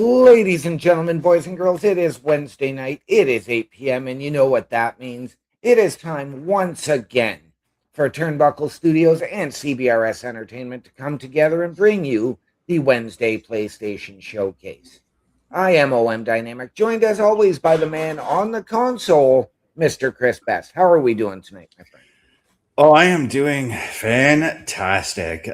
Ladies and gentlemen, boys and girls, it is Wednesday night. It is 8 p.m., and you know what that means. It is time once again for Turnbuckle Studios and CBRS Entertainment to come together and bring you the Wednesday PlayStation Showcase. I am OM Dynamic, joined as always by the man on the console, Mr. Chris Best. How are we doing tonight, my friend? Oh, I am doing fantastic.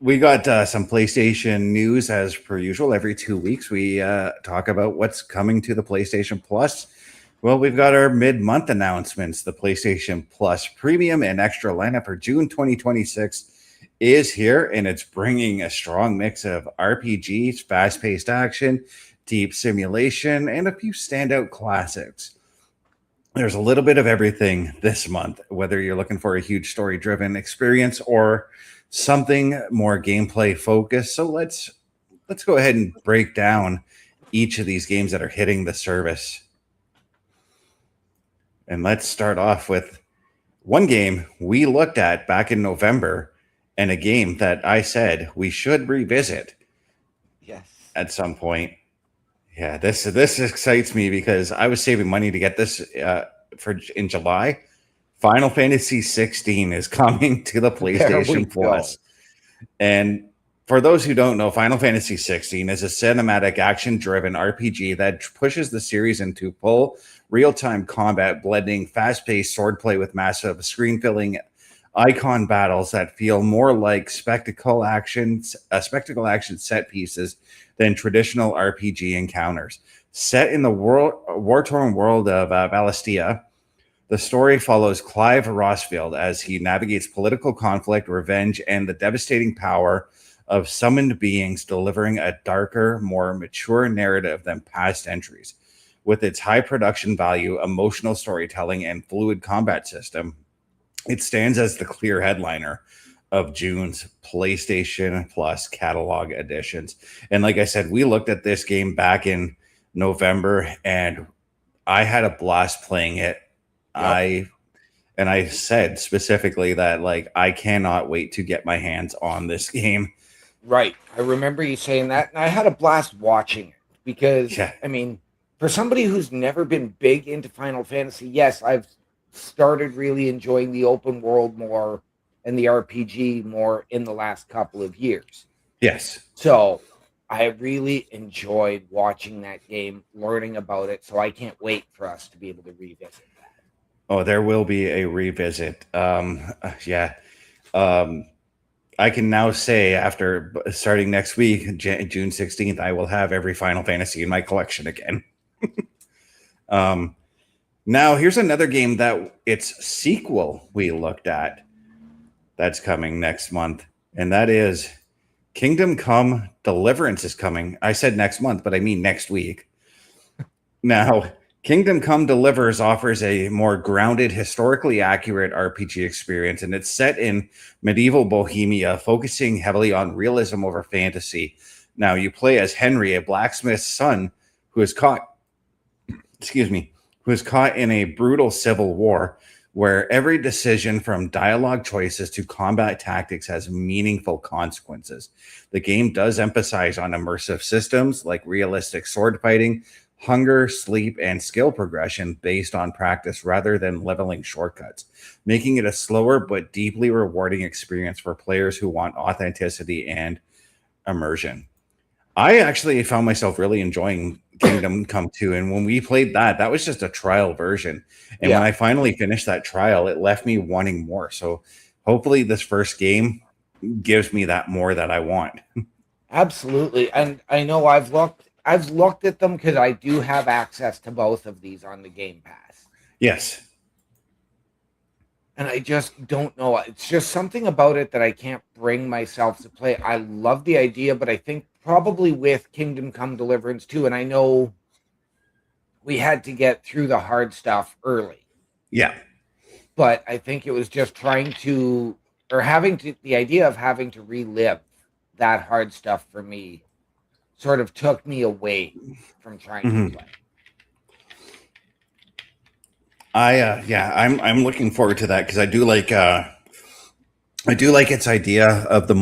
We got some PlayStation news as per usual. Every 2 weeks, we talk about what's coming to the PlayStation Plus. Well, we've got our mid-month announcements. The PlayStation Plus Premium and Extra lineup for June 2026 is here, and it's bringing a strong mix of RPGs, fast-paced action, deep simulation, and a few standout classics. There's a little bit of everything this month, whether you're looking for a huge story-driven experience or something more gameplay focused. So let's go ahead and break down each of these games that are hitting the service. And let's start off with one game we looked at back in November, and a game that I said we should revisit. Yes. At some point. Yeah, this excites me because I was saving money to get this in July. Final Fantasy 16 is coming to the PlayStation Plus. And for those who don't know, Final Fantasy 16 is a cinematic action-driven RPG that pushes the series into full real-time combat, blending fast-paced swordplay with massive screen-filling icon battles that feel more like spectacle action set pieces than traditional RPG encounters. Set in the war-torn world of Valistia, the story follows Clive Rossfield as he navigates political conflict, revenge, and the devastating power of summoned beings, delivering a darker, more mature narrative than past entries. With its high production value, emotional storytelling, and fluid combat system, it stands as the clear headliner of June's PlayStation Plus catalog editions. And like I said, we looked at this game back in November, and I had a blast playing it. Yep. I said specifically that I cannot wait to get my hands on this game. Right. I remember you saying that, and I had a blast watching it because, I mean, for somebody who's never been big into Final Fantasy, yes, I've started really enjoying the open world more and the RPG more in the last couple of years. Yes. So I really enjoyed watching that game, learning about it. So I can't wait for us to be able to revisit that. Oh, there will be a revisit. I can now say after starting next week, June 16th, I will have every Final Fantasy in my collection again. Now, here's another game that its sequel we looked at that's coming next month, and that is Kingdom Come Deliverance is coming. I said next month, but I mean next week. Now, Kingdom Come Deliverance offers a more grounded, historically accurate RPG experience, and it's set in medieval Bohemia, focusing heavily on realism over fantasy. Now, you play as Henry, a blacksmith's son who is caught in a brutal civil war where every decision from dialogue choices to combat tactics has meaningful consequences. The game does emphasize on immersive systems like realistic sword fighting, hunger, sleep, and skill progression based on practice rather than leveling shortcuts, making it a slower but deeply rewarding experience for players who want authenticity and immersion. I actually found myself really enjoying Kingdom Come 2, and when we played that was just a trial version. And when I finally finished that trial, it left me wanting more. So hopefully this first game gives me that more that I want. Absolutely. And I know I've looked at them because I do have access to both of these on the Game Pass. Yes. And I just don't know. It's just something about it that I can't bring myself to play. I love the idea, but I think probably with Kingdom Come Deliverance too, and I know we had to get through the hard stuff early. Yeah. But I think it was just the idea of having to relive that hard stuff for me sort of took me away from trying to play. I'm looking forward to that because I do like its idea of a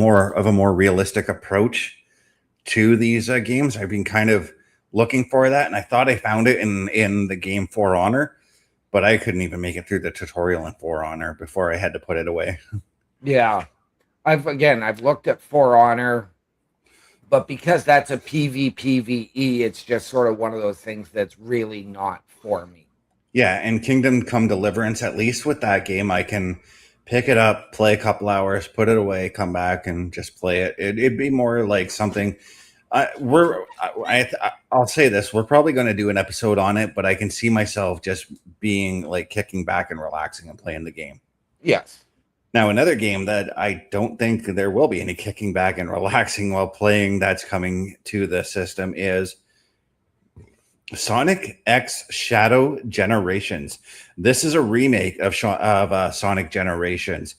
more realistic approach to these games. I've been kind of looking for that, and I thought I found it in the game For Honor, but I couldn't even make it through the tutorial in For Honor before I had to put it away. Yeah. I've looked at For Honor, but because that's a PvPvE, it's just sort of one of those things that's really not for me. Yeah, and Kingdom Come Deliverance, at least with that game, I can pick it up, play a couple hours, put it away, come back, and just play it. It'd be more like something. I'll say this: we're probably going to do an episode on it, but I can see myself just being like kicking back and relaxing and playing the game. Yes. Now, another game that I don't think there will be any kicking back and relaxing while playing that's coming to the system is Sonic X Shadow Generations. This is a remake of Sonic Generations.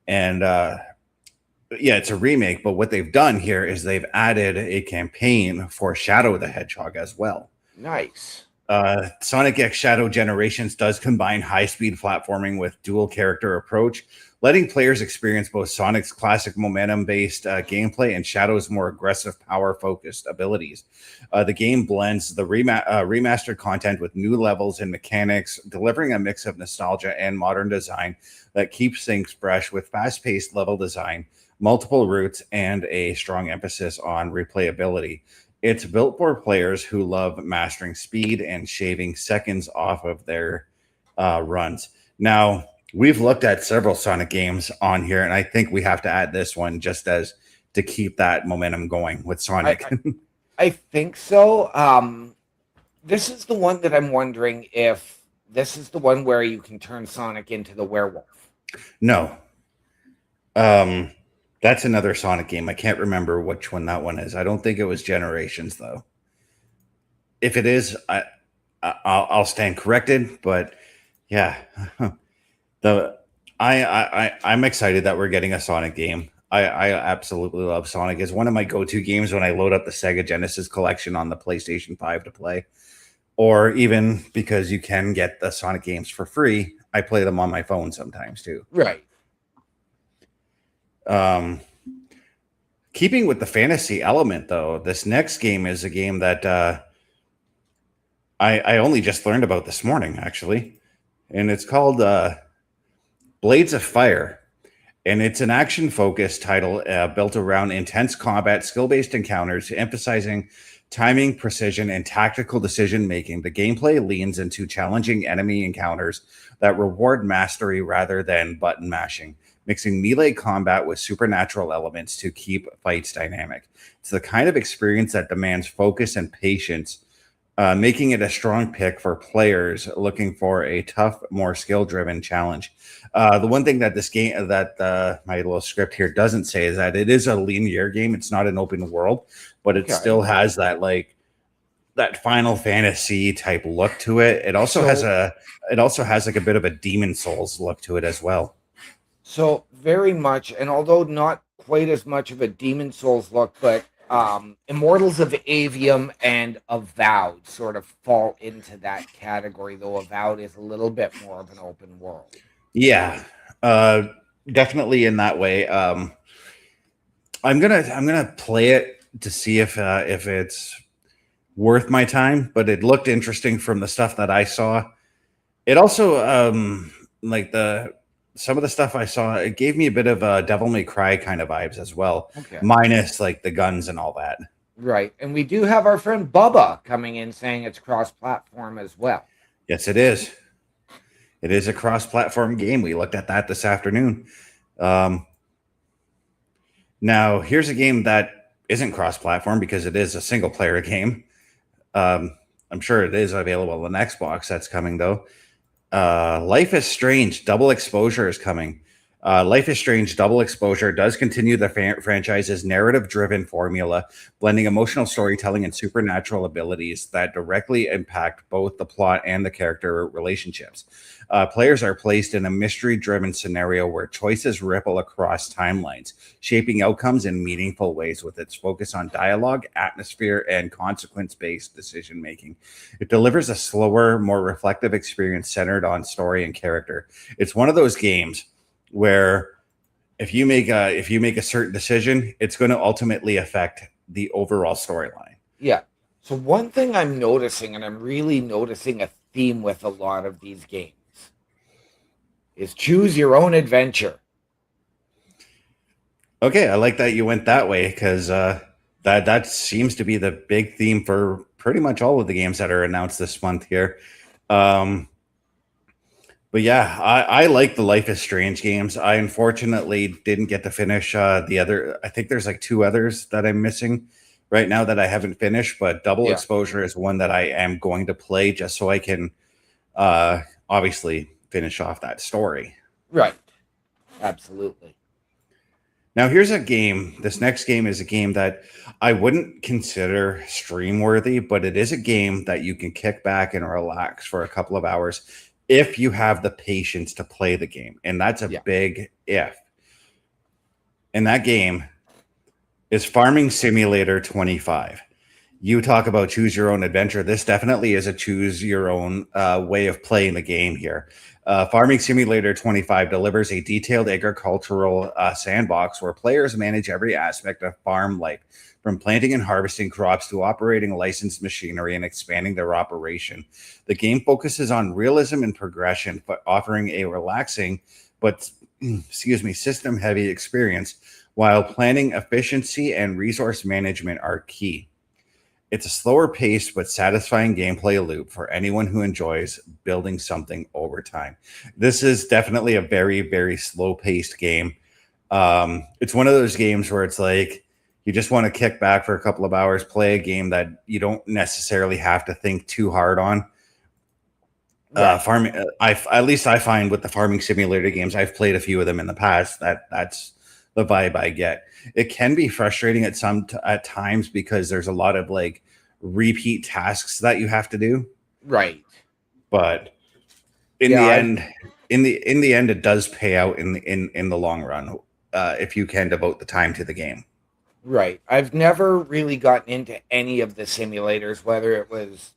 And yeah, it's a remake, but what they've done here is they've added a campaign for Shadow the Hedgehog as well. Nice. Sonic X Shadow Generations does combine high-speed platforming with dual character approach, letting players experience both Sonic's classic momentum-based gameplay and Shadow's more aggressive, power-focused abilities. The game blends the remastered content with new levels and mechanics, delivering a mix of nostalgia and modern design that keeps things fresh with fast-paced level design, multiple routes, and a strong emphasis on replayability. It's built for players who love mastering speed and shaving seconds off of their runs. Now, we've looked at several Sonic games on here, and I think we have to add this one just as to keep that momentum going with Sonic. I think so. This is the one that I'm wondering if this is the one where you can turn Sonic into the werewolf. No. That's another Sonic game. I can't remember which one that one is. I don't think it was Generations, though. If it is, I'll stand corrected. But yeah, I'm excited that we're getting a Sonic game. I absolutely love Sonic. It's one of my go-to games when I load up the Sega Genesis collection on the PlayStation 5 to play, or even because you can get the Sonic games for free. I play them on my phone sometimes too. Right. Keeping with the fantasy element, though, this next game is a game that I only just learned about this morning, actually, and it's called Blades of Fire, and it's an action-focused title built around intense combat, skill-based encounters, emphasizing timing, precision, and tactical decision-making. The gameplay leans into challenging enemy encounters that reward mastery rather than button mashing, mixing melee combat with supernatural elements to keep fights dynamic. It's the kind of experience that demands focus and patience, making it a strong pick for players looking for a tough, more skill-driven challenge. The one thing that this game, that my little script here doesn't say, is that it is a linear game. It's not an open world, but it still has that that Final Fantasy type look to it. It also has like a bit of a Demon Souls look to it as well. So very much, and although not quite as much of a Demon Souls look, but Immortals of Avium and Avowed sort of fall into that category, though Avowed is a little bit more of an open world. Yeah, definitely in that way. I'm gonna play it to see if it's worth my time, but it looked interesting from the stuff that I saw. It also some of the stuff I saw, it gave me a bit of Devil May Cry kind of vibes as well, minus like the guns and all that. Right, and we do have our friend Bubba coming in saying it's cross-platform as well. Yes, it is. It is a cross-platform game. We looked at that this afternoon. Now, here's a game that isn't cross-platform because it is a single-player game. I'm sure it is available on Xbox. That's coming, though. Life is Strange Double Exposure is coming. Life is Strange Double Exposure does continue the franchise's narrative-driven formula, blending emotional storytelling and supernatural abilities that directly impact both the plot and the character relationships. Players are placed in a mystery-driven scenario where choices ripple across timelines, shaping outcomes in meaningful ways with its focus on dialogue, atmosphere, and consequence-based decision-making. It delivers a slower, more reflective experience centered on story and character. It's one of those games where if you make a certain decision, it's going to ultimately affect the overall storyline. Yeah. So one thing I'm noticing, and I'm really noticing a theme with a lot of these games, is choose your own adventure. Okay, I like that you went that way, because that seems to be the big theme for pretty much all of the games that are announced this month here. But yeah, I like the Life is Strange games. I unfortunately didn't get to finish the other. I think there's like 2 others that I'm missing right now that I haven't finished. But Double Yeah. Exposure is one that I am going to play just so I can obviously finish off that story. Right. Absolutely. Now, here's a game. This next game is a game that I wouldn't consider stream worthy, but it is a game that you can kick back and relax for a couple of hours if you have the patience to play the game. And that's a big if. And that game is Farming Simulator 25. You talk about choose your own adventure. This definitely is a choose your own way of playing the game here. Farming Simulator 25 delivers a detailed agricultural sandbox where players manage every aspect of farm life, from planting and harvesting crops to operating licensed machinery and expanding their operation. The game focuses on realism and progression, but offering a relaxing but system-heavy experience, while planning, efficiency, and resource management are key. It's a slower paced but satisfying gameplay loop for anyone who enjoys building something over time. This is definitely a very, very slow paced game. It's one of those games where it's like you just want to kick back for a couple of hours, play a game that you don't necessarily have to think too hard on. Farming, at least I find with the Farming Simulator games, I've played a few of them in the past. That's the vibe I get. It can be frustrating at times because there's a lot of like repeat tasks that you have to do. Right. But in the end, it does pay out in the long run if you can devote the time to the game. Right. I've never really gotten into any of the simulators, whether it was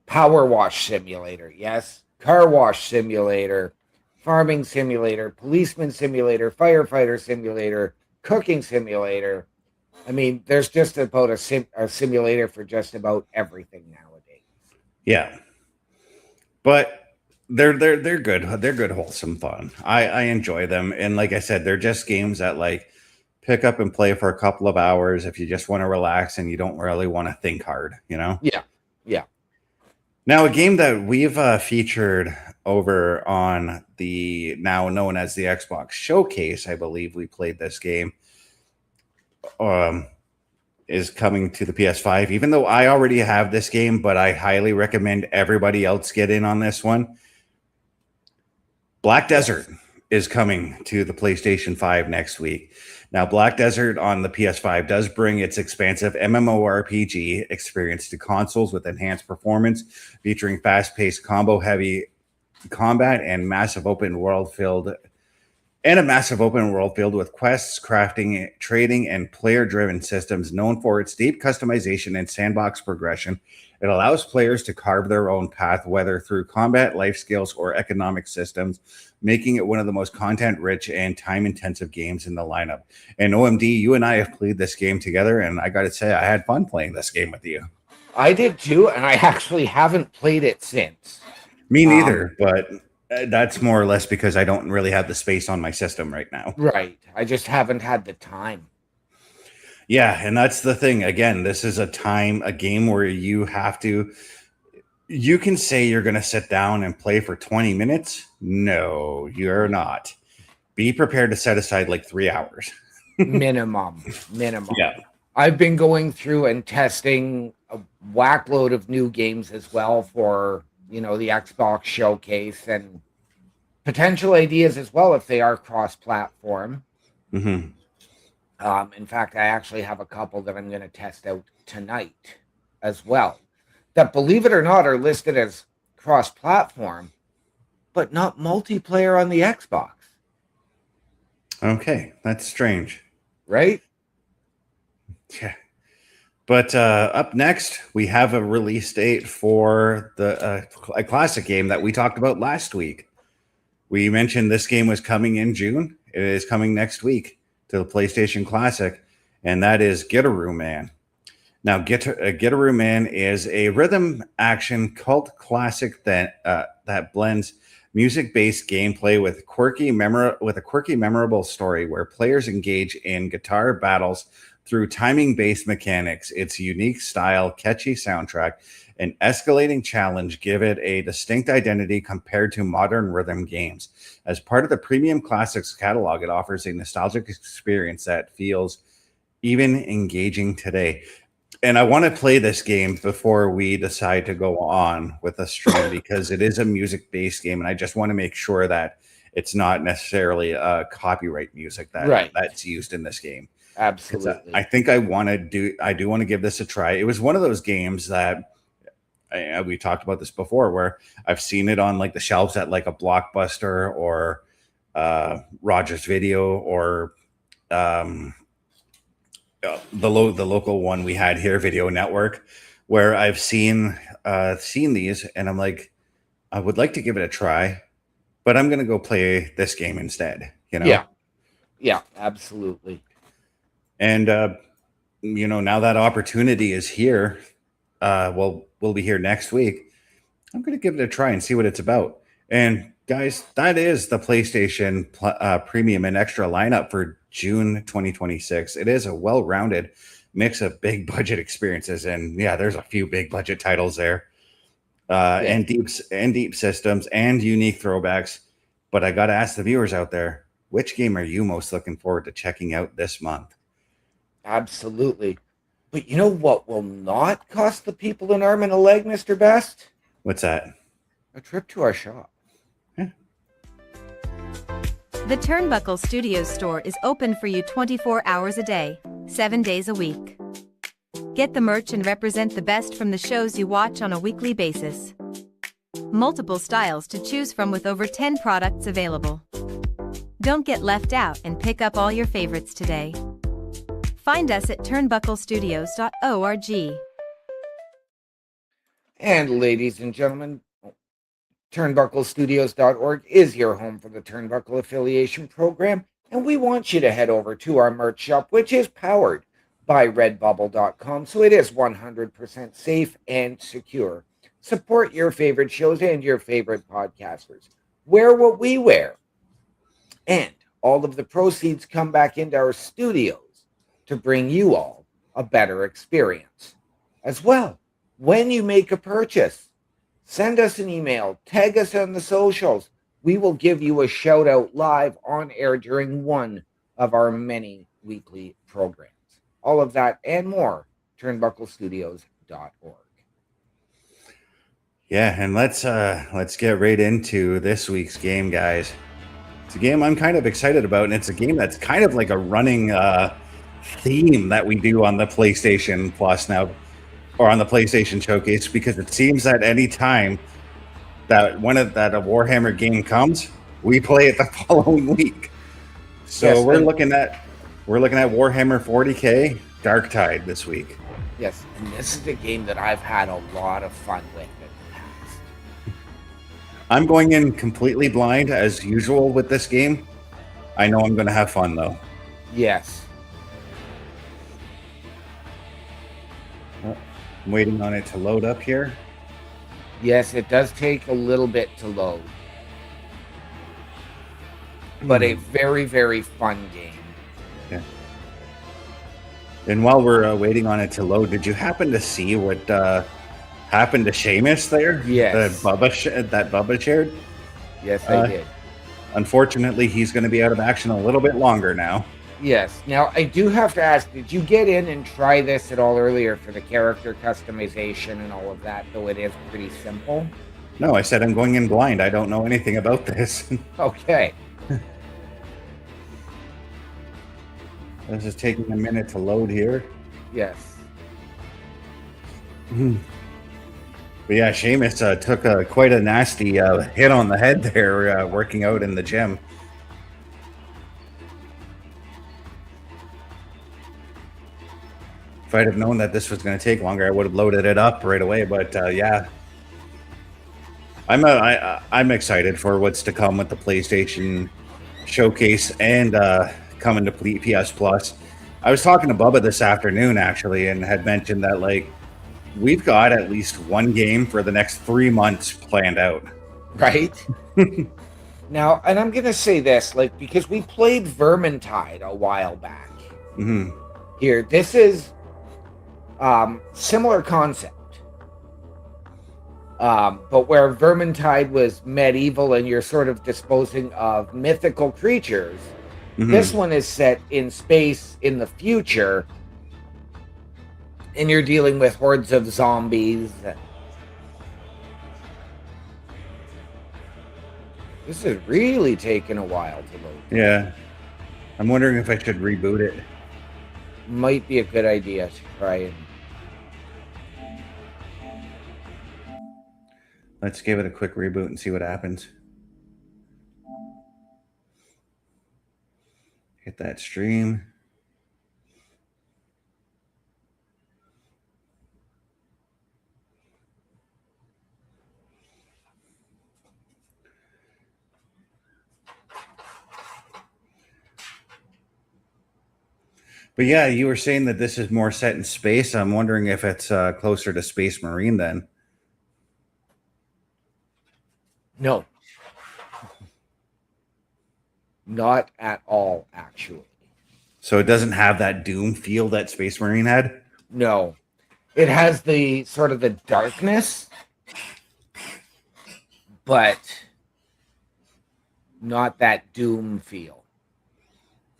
Power Wash Simulator, yes, Car Wash Simulator, Farming Simulator, Policeman Simulator, Firefighter Simulator, Cooking Simulator. I mean, there's just about a simulator for just about everything nowadays. Yeah, but they're good. They're good, wholesome fun. I enjoy them, and like I said, they're just games that like pick up and play for a couple of hours if you just want to relax and you don't really want to think hard. Yeah. Now, a game that we've featured over on the now known as the Xbox Showcase, I believe we played this game, is coming to the PS5. Even though I already have this game, but I highly recommend everybody else get in on this one. Black Desert is coming to the PlayStation 5 next week. Now, Black Desert on the PS5 does bring its expansive MMORPG experience to consoles with enhanced performance, featuring fast-paced combo-heavy combat and a massive open world filled with quests, crafting, trading, and player-driven systems. Known for its deep customization and sandbox progression, it allows players to carve their own path, whether through combat, life skills, or economic systems, making it one of the most content-rich and time-intensive games in the lineup. And OMD, you and I have played this game together, and I got to say, I had fun playing this game with you. I did too, and I actually haven't played it since. Me neither, but that's more or less because I don't really have the space on my system right now. Right. I just haven't had the time. Yeah, and that's the thing. Again, this is a game where you can say you're going to sit down and play for 20 minutes. No, you're not. Be prepared to set aside like 3 hours. Minimum. Yeah. I've been going through and testing a whackload of new games as well for, the Xbox Showcase, and potential ideas as well if they are cross-platform. Mm-hmm. In fact, I actually have a couple that I'm going to test out tonight as well, that, believe it or not, are listed as cross-platform, but not multiplayer on the Xbox. Okay, that's strange. Right? Yeah. But up next, we have a release date for a classic game that we talked about last week. We mentioned this game was coming in June. It is coming next week to the PlayStation Classic, and that is Get-A-Room Man. Now, Get a Room In is a rhythm action cult classic that blends music-based gameplay with a quirky, memorable story where players engage in guitar battles through timing-based mechanics. Its unique style, catchy soundtrack, and escalating challenge give it a distinct identity compared to modern rhythm games. As part of the Premium Classics catalog, it offers a nostalgic experience that feels even engaging today. And I want to play this game before we decide to go on with a stream because it is a music-based game, and I just want to make sure that it's not necessarily copyright music that's used in this game. Absolutely. I think I do want to give this a try. It was one of those games that we talked about this before, where I've seen it on like the shelves at like a Blockbuster or Rogers Video or the local one we had here, Video Network, where I've seen these, and I'm like, I would like to give it a try, but I'm gonna go play this game instead. Yeah, absolutely. And now that opportunity is here. We'll be here next week. I'm gonna give it a try and see what it's about. And guys, that is the PlayStation Premium and Extra lineup for June 2026. It is a well-rounded mix of big budget experiences, and yeah, there's a few big budget titles there, and deep systems and unique throwbacks. But I got to ask the viewers out there, which game are you most looking forward to checking out this month? Absolutely. But you know what will not cost the people an arm and a leg, Mr. Best? What's that? A trip to our shop. The Turnbuckle Studios store is open for you 24 hours a day, 7 days a week. Get the merch and represent the best from the shows you watch on a weekly basis. Multiple styles to choose from with over 10 products available. Don't get left out and pick up all your favorites today. Find us at turnbucklestudios.org. And ladies and gentlemen, turnbucklestudios.org is your home for the Turnbuckle Affiliation Program, and we want you to head over to our merch shop, which is powered by redbubble.com, so it is 100% safe and secure. Support your favorite shows and your favorite podcasters. Wear what we wear. And all of the proceeds come back into our studios to bring you all a better experience. As well, when you make a purchase, send us an email, tag us on the socials. We will give you a shout out live on air during one of our many weekly programs. All of that and more, turnbucklestudios.org. Yeah, and let's get right into this week's game, guys. It's a game I'm kind of excited about, and it's a game that's kind of like a running theme that we do on the PlayStation Plus now, or on the PlayStation Showcase, because it seems that any time that a Warhammer game comes, we play it the following week. So yes, we're looking at Warhammer 40K Darktide this week. Yes, and this is a game that I've had a lot of fun with in the past. I'm going in completely blind as usual with this game. I know I'm going to have fun though. Yes. I'm waiting on it to load up here. Yes, it does take a little bit to load. But a very, very fun game. Yeah. And while we're waiting on it to load, did you happen to see what happened to Seamus there? Yes. That Bubba shared? Yes, I did. Unfortunately, he's going to be out of action a little bit longer now. Yes. Now, I do have to ask, did you get in and try this at all earlier for the character customization and all of that, though it is pretty simple? No, I said I'm going in blind. I don't know anything about this. Okay. This is taking a minute to load here. Yes. But yeah, Seamus took quite a nasty hit on the head there working out in the gym. If I'd have known that this was going to take longer, I would have loaded it up right away. But yeah, I'm excited for what's to come with the PlayStation Showcase and coming to PS Plus. I was talking to Bubba this afternoon actually, and had mentioned that like we've got at least one game for the next 3 months planned out. Right? Now, and I'm going to say this, like, because we played Vermintide a while back. Mm-hmm. Here, this is similar concept. But where Vermintide was medieval and you're sort of disposing of mythical creatures, this one is set in space in the future, and you're dealing with hordes of zombies. This is really taking a while to load. Yeah. I'm wondering if I should reboot it. Might be a good idea to try and... Let's give it a quick reboot and see what happens. Hit that stream. But yeah, you were saying that this is more set in space. I'm wondering if it's closer to Space Marine then. No. Not at all, actually. So it doesn't have that Doom feel that Space Marine had? No. It has the sort of the darkness, but not that Doom feel.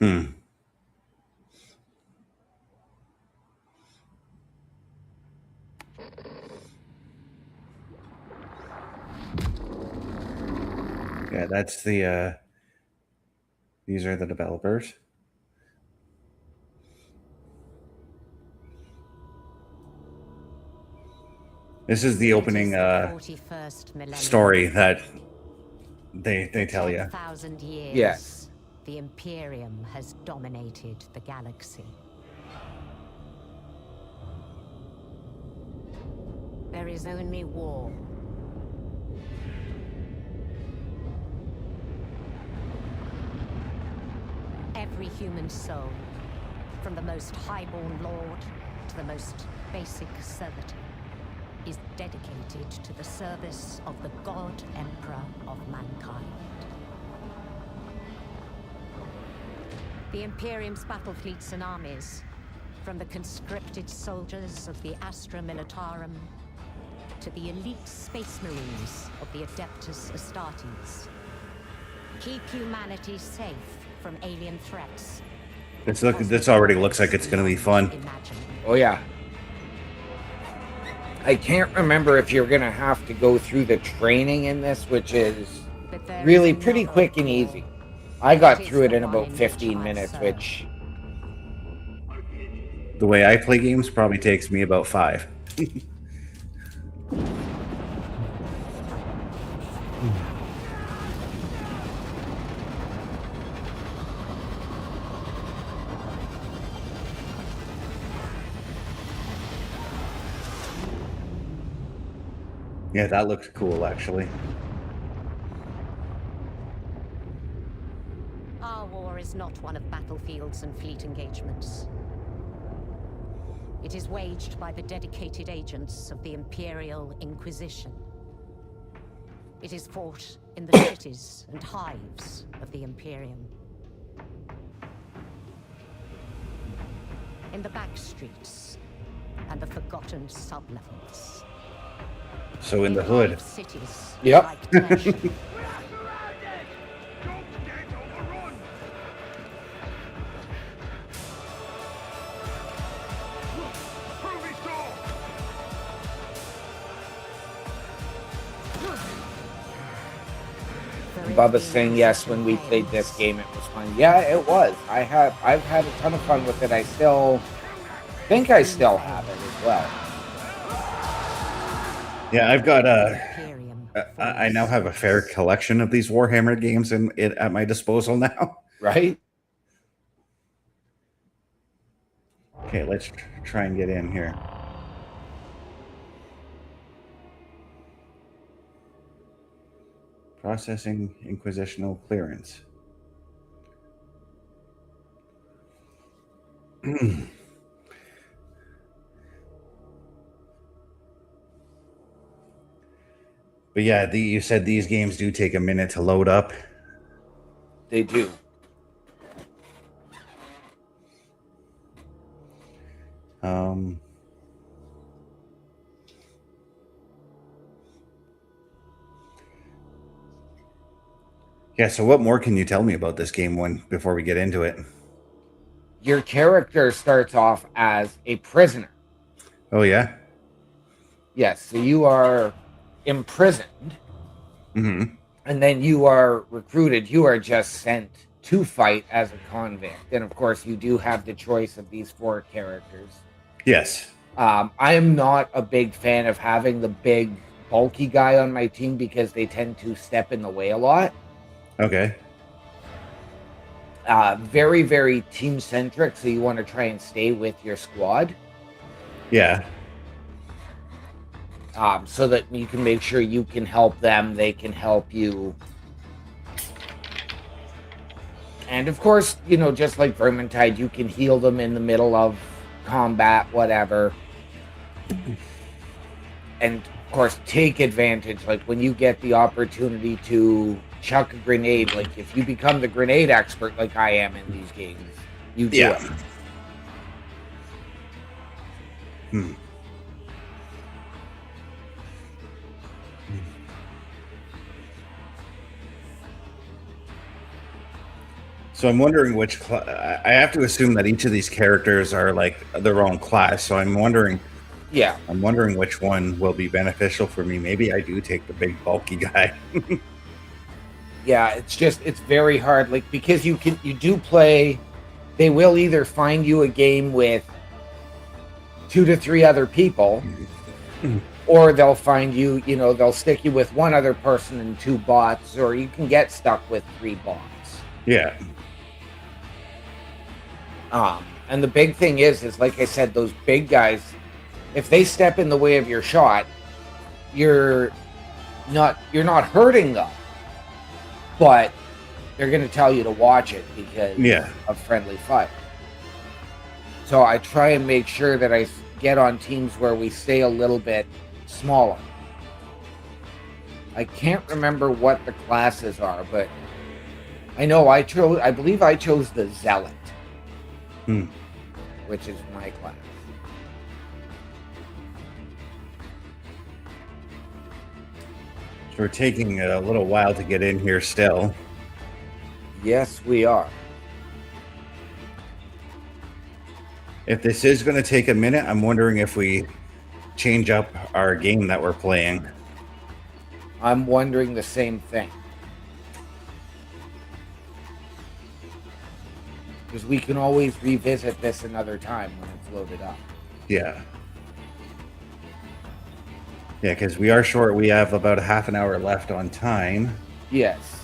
Hmm. Yeah, that's the these are the developers. This is the opening story that they tell you. 10,000 years, Yes. the Imperium has dominated the galaxy. There is only war. Every human soul, from the most highborn lord to the most basic servitor, is dedicated to the service of the God Emperor of mankind. The Imperium's battle fleets and armies, from the conscripted soldiers of the Astra Militarum to the elite space marines of the Adeptus Astartes, keep humanity safe from alien threats. This already looks like it's going to be fun. Oh, yeah. I can't remember if you're going to have to go through the training in this, which is really pretty quick and easy. I got through it in about 15 minutes, which... The way I play games probably takes me about 5. Yeah, that looks cool, actually. Our war is not one of battlefields and fleet engagements. It is waged by the dedicated agents of the Imperial Inquisition. It is fought in the cities and hives of the Imperium. In the back streets and the forgotten sublevels. So in the hood. Cities Yep. like Tertium. Bubba's saying yes, when we played this game it was fun. Yeah, it was. I've had a ton of fun with it. I still think I still have it as well. Yeah, I've got I now have a fair collection of these Warhammer games at my disposal now. Right? Okay, let's try and get in here. Processing Inquisitional clearance. But yeah, you said these games do take a minute to load up. They do. Yeah, so what more can you tell me about this game before we get into it? Your character starts off as a prisoner. Oh, yeah? Yes, so you are imprisoned, Mm-hmm. and then you are recruited. You are just sent to fight as a convict. And of course, you do have the choice of these 4 characters. Yes. I am not a big fan of having the big, bulky guy on my team because they tend to step in the way a lot. Okay. Very, very team-centric, so you want to try and stay with your squad. Yeah. So that you can make sure you can help them, they can help you. And of course, you know, just like Vermintide, you can heal them in the middle of combat, whatever. And of course, take advantage, like when you get the opportunity to chuck a grenade, like if you become the grenade expert like I am in these games, you do it. So I'm wondering which I have to assume that each of these characters are like their own class. So I'm wondering which one will be beneficial for me. Maybe I do take the big bulky guy. Yeah, it's very hard, like, because you do play, they will either find you a game with 2 to 3 other people, or they'll find you, you know, they'll stick you with 1 other person and 2 bots, or you can get stuck with 3 bots. Yeah. And the big thing is like I said, those big guys, if they step in the way of your shot, you're not hurting them, but they're going to tell you to watch it because of friendly fire. So I try and make sure that I get on teams where we stay a little bit smaller. I can't remember what the classes are, but I know I believe I chose the Zealot, which is my class. So we're taking a little while to get in here still. Yes, we are. If this is going to take a minute, I'm wondering if we change up our game that we're playing. I'm wondering the same thing. Because we can always revisit this another time when it's loaded up. Yeah. Yeah, because we are short. We have about a half an hour left on time. Yes.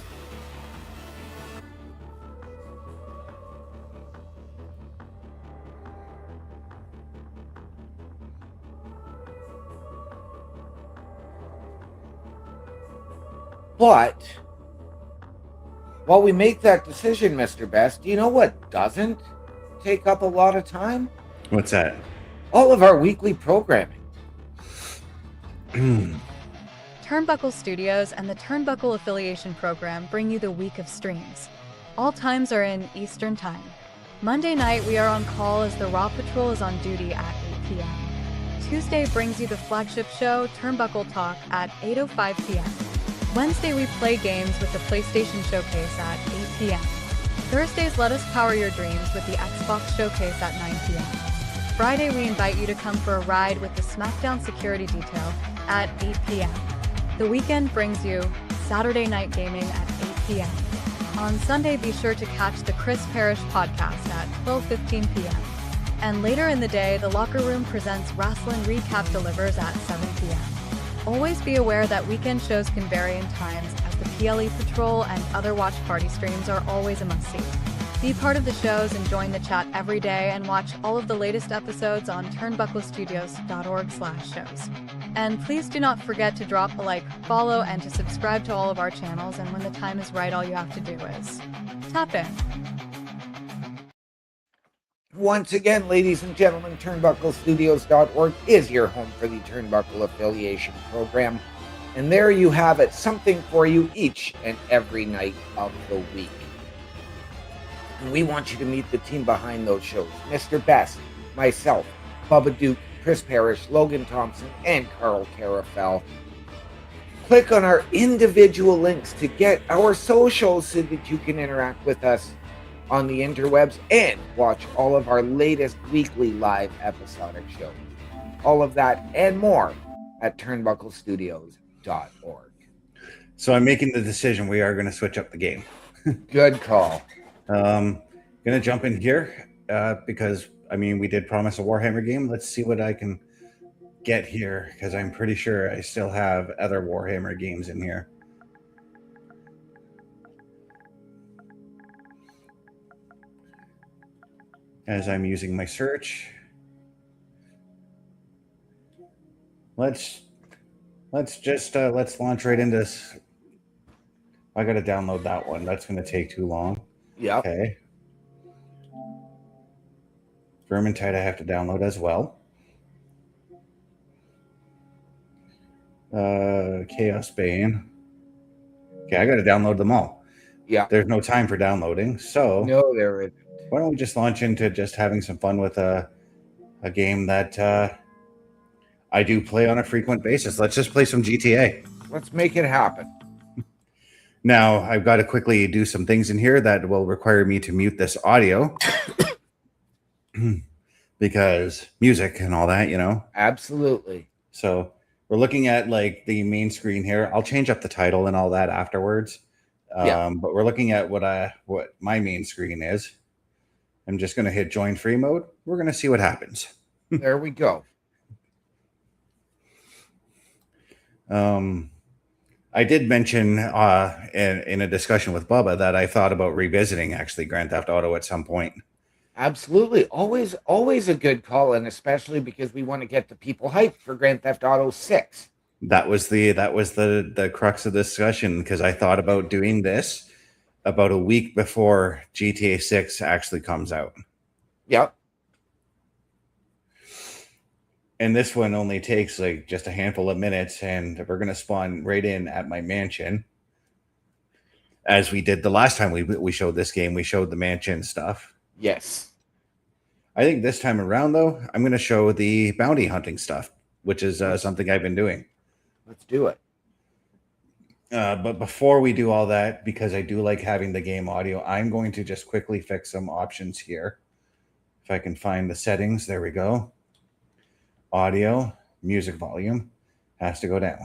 But while we make that decision, Mr. Best, do you know what doesn't take up a lot of time? What's that? All of our weekly programming. Turnbuckle Studios and the Turnbuckle Affiliation Program bring you the week of streams. All times are in Eastern Time. Monday night we are on call as the Raw Patrol is on duty at 8 p.m. Tuesday brings you the flagship show, Turnbuckle Talk, at 8:05 p.m. Wednesday we play games with the PlayStation Showcase at 8 p.m. Thursdays let us power your dreams with the Xbox Showcase at 9 p.m. Friday we invite you to come for a ride with the SmackDown Security Detail at 8 p.m. The weekend brings you Saturday Night Gaming at 8 p.m. On Sunday be sure to catch the Chris Parrish podcast at 12:15 p.m. And later in the day, the Locker Room presents Wrestling Recap Delivers at 7 p.m. Always be aware that weekend shows can vary in times, as the PLE Patrol and other watch party streams are always a must-see. Be part of the shows and join the chat every day and watch all of the latest episodes on turnbucklestudios.org/shows. And please do not forget to drop a like, follow, and to subscribe to all of our channels, and when the time is right, all you have to do is tap in. Once again, ladies and gentlemen, turnbucklestudios.org is your home for the Turnbuckle Affiliation Program. And there you have it, something for you each and every night of the week. And we want you to meet the team behind those shows. Mr. Best, myself, Bubba Duke, Chris Parrish, Logan Thompson, and Carl Carafell. Click on our individual links to get our socials so that you can interact with us on the interwebs and watch all of our latest weekly live episodic shows. All of that and more at turnbucklestudios.org. So I'm making the decision. We are going to switch up the game. Good call. Going to jump in here because, I mean, we did promise a Warhammer game. Let's see what I can get here because I'm pretty sure I still have other Warhammer games in here. As I'm using my search, let's launch right into this. I got to download that one. That's going to take too long. Yep. Okay. Vermintide I have to download as well. Chaos Bane. Okay, I got to download them all. Yeah. There's no time for downloading, so No, there isn't. why don't we just launch into just having some fun with a game that I do play on a frequent basis. Let's just play some GTA. Let's make it happen. Now, I've got to quickly do some things in here that will require me to mute this audio because music and all that, you know. Absolutely. So we're looking at like the main screen here. I'll change up the title and all that afterwards. But we're looking at what my main screen is. I'm just going to hit join free mode. We're going to see what happens. There we go. I did mention in a discussion with Bubba that I thought about revisiting actually Grand Theft Auto at some point. Absolutely. Always a good call, and especially because we want to get the people hyped for Grand Theft Auto 6. That was the crux of the discussion because I thought about doing this about a week before GTA 6 actually comes out. Yep. And this one only takes like just a handful of minutes, and we're going to spawn right in at my mansion. As we did the last time we showed this game, we showed the mansion stuff. Yes. I think this time around, though, I'm going to show the bounty hunting stuff, which is something I've been doing. Let's do it. But before we do all that, because I do like having the game audio, I'm going to just quickly fix some options here. If I can find the settings, there we go. Audio, music volume has to go down.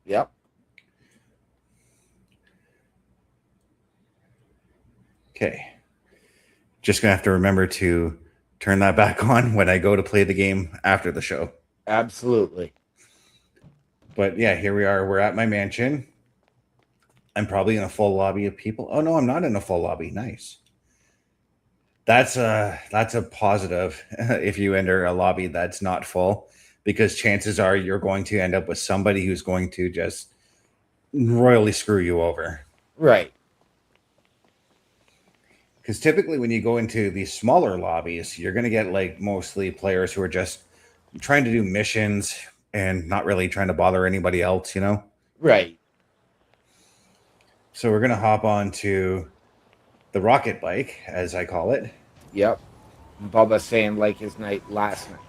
Yep. Okay. Just going to have to remember to turn that back on when I go to play the game after the show. Absolutely. But yeah, here we are. We're at my mansion. I'm probably in a full lobby of people. Oh, no, I'm not in a full lobby. Nice. That's a positive if you enter a lobby that's not full, because chances are you're going to end up with somebody who's going to just royally screw you over. Right. Because typically when you go into these smaller lobbies, you're going to get like mostly players who are just trying to do missions and not really trying to bother anybody else, you know? Right. So we're going to hop on to the rocket bike, as I call it. Yep. Bubba saying like his night last night.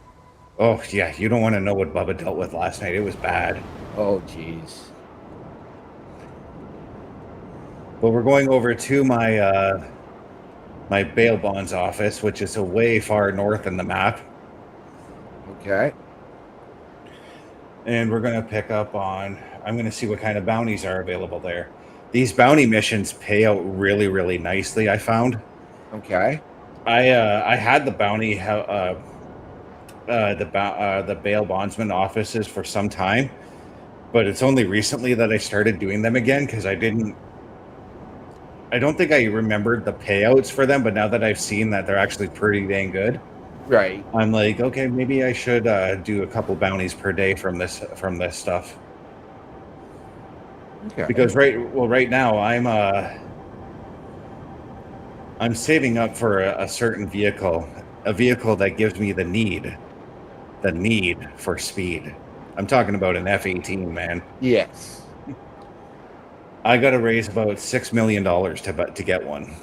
Oh, yeah. You don't want to know what Bubba dealt with last night. It was bad. Oh, jeez. But we're going over to my my bail bonds office, which is a way far north in the map. Okay. And we're going to pick up on, I'm going to see what kind of bounties are available there. These bounty missions pay out really, really nicely, I found. Okay. I had the bounty, the bail bondsman offices for some time, but it's only recently that I started doing them again because I don't think I remembered the payouts for them, but now that I've seen that they're actually pretty dang good, Right. I'm like, okay, maybe I should do a couple bounties per day from this stuff. Okay. Because right now I'm saving up for a certain vehicle, a vehicle that gives me the need for speed. I'm talking about an F-18, man. Yes. I got to raise about $6 million to get one.